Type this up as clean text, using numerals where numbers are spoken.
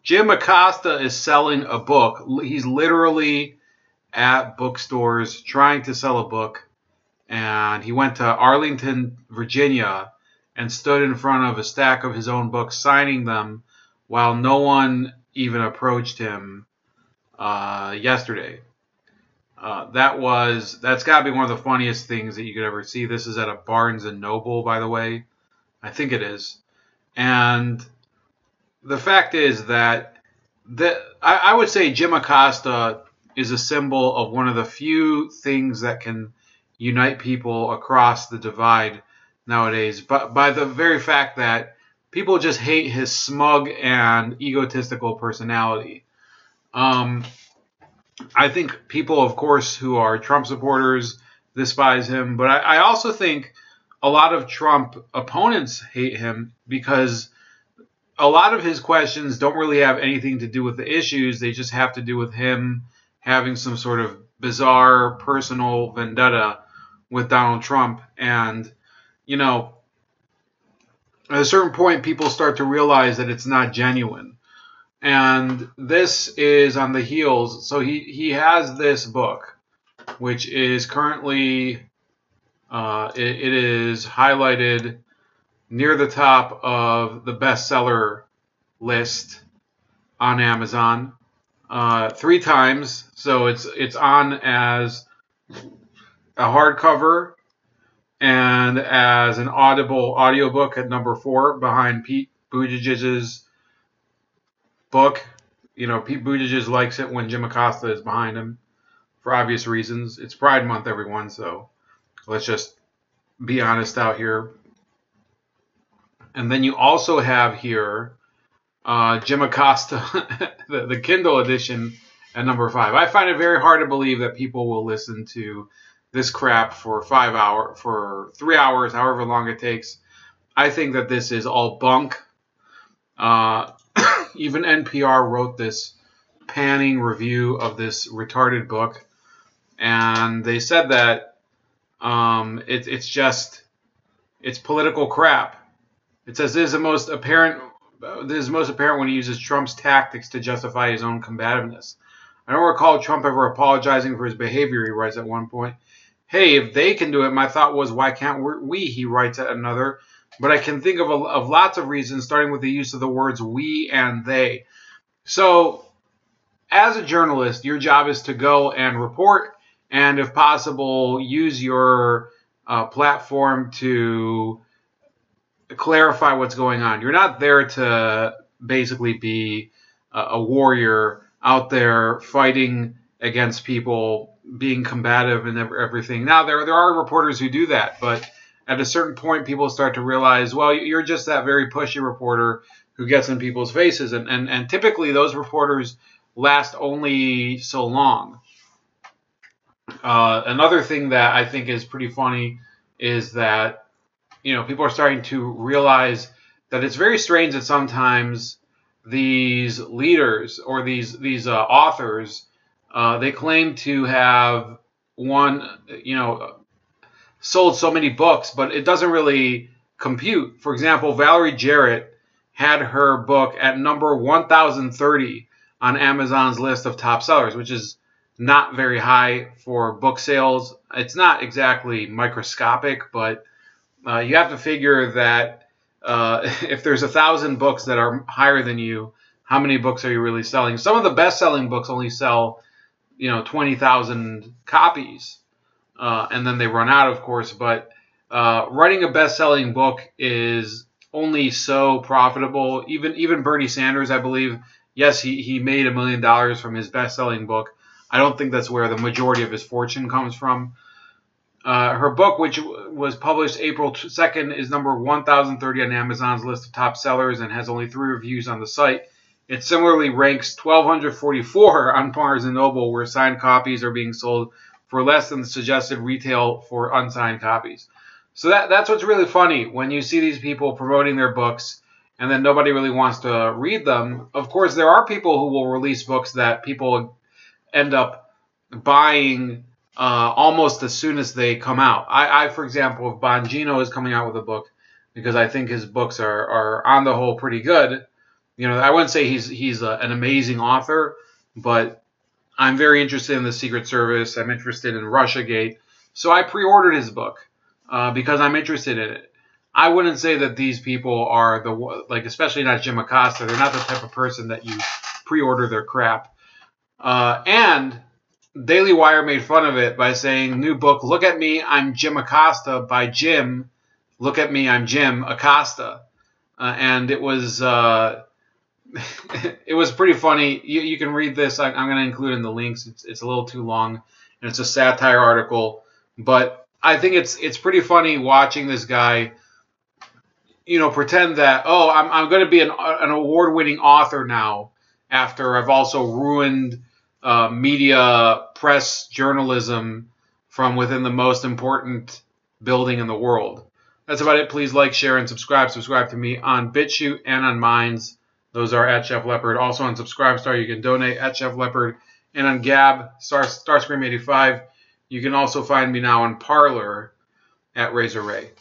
Jim Acosta is selling a book. He's literally at bookstores trying to sell a book. And he went to Arlington, Virginia, and stood in front of a stack of his own books, signing them, while no one even approached him yesterday. That's got to be one of the funniest things that you could ever see. This is at a Barnes and Noble, by the way. I think it is. And the fact is that I would say Jim Acosta is a symbol of one of the few things that can unite people across the divide nowadays, but by the very fact that people just hate his smug and egotistical personality. I think people, of course, who are Trump supporters despise him, but I also think a lot of Trump opponents hate him because a lot of his questions don't really have anything to do with the issues. They just have to do with him having some sort of bizarre personal vendetta with Donald Trump. And, you know, at a certain point, people start to realize that it's not genuine. And this is on the heels. So he has this book, which is currently, it is highlighted near the top of the bestseller list on Amazon 3 times. So it's on as a hardcover and as an audible audiobook at number 4 behind Pete Buttigieg's book. You know, Pete Buttigieg likes it when Jim Acosta is behind him for obvious reasons. It's Pride Month, everyone, so let's just be honest out here. And then you also have here Jim Acosta, the Kindle edition at number 5. I find it very hard to believe that people will listen to this crap for 3 hours, however long it takes. I think that this is all bunk. Even NPR wrote this panning review of this retarded book, and they said that it's political crap. It says this is most apparent when he uses Trump's tactics to justify his own combativeness. I don't recall Trump ever apologizing for his behavior, he writes at one point. Hey, if they can do it, my thought was, why can't we, he writes at another. But I can think of lots of reasons, starting with the use of the words we and they. So, as a journalist, your job is to go and report, and if possible, use your platform to clarify what's going on. You're not there to basically be a warrior out there fighting against people, being combative and everything. Now, there are reporters who do that, but at a certain point, people start to realize, well, you're just that very pushy reporter who gets in people's faces. And typically, those reporters last only so long. Another thing that I think is pretty funny is that, you know, people are starting to realize that it's very strange that sometimes these leaders or these authors, they claim to have sold so many books, but it doesn't really compute. For example, Valerie Jarrett had her book at number 1030 on Amazon's list of top sellers, which is not very high for book sales. It's not exactly microscopic, but you have to figure that if there's 1,000 books that are higher than you, how many books are you really selling? Some of the best-selling books only sell, 20,000 copies. And then they run out, of course. But writing a best-selling book is only so profitable. Even Bernie Sanders, I believe, yes, he made $1 million from his best-selling book. I don't think that's where the majority of his fortune comes from. Her book, which was published April 2nd, is number 1030 on Amazon's list of top sellers and has only 3 reviews on the site. It similarly ranks 1244 on Barnes & Noble, where signed copies are being sold for less than the suggested retail for unsigned copies. So that's what's really funny when you see these people promoting their books and then nobody really wants to read them. Of course, there are people who will release books that people end up buying almost as soon as they come out. I for example, if Bongino is coming out with a book, because I think his books are on the whole pretty good, You know, I wouldn't say he's an amazing author, but I'm very interested in the Secret Service. I'm interested in Russiagate. So I pre-ordered his book because I'm interested in it. I wouldn't say that these people are especially not Jim Acosta. They're not the type of person that you pre-order their crap. And Daily Wire made fun of it by saying, new book, Look at Me, I'm Jim Acosta by Jim. Look at Me, I'm Jim Acosta. And it was it was pretty funny. You can read this. I'm going to include in the links. It's a little too long, and it's a satire article. But I think it's pretty funny watching this guy, you know, pretend that, oh, I'm going to be an award-winning author now after I've also ruined media, press, journalism from within the most important building in the world. That's about it. Please like, share, and subscribe. Subscribe to me on BitChute and on Minds. Those are at Chef Leopard. Also on Subscribestar, you can donate at Chef Leopard. And on Gab, Starscream85. You can also find me now on Parler at Razor Ray.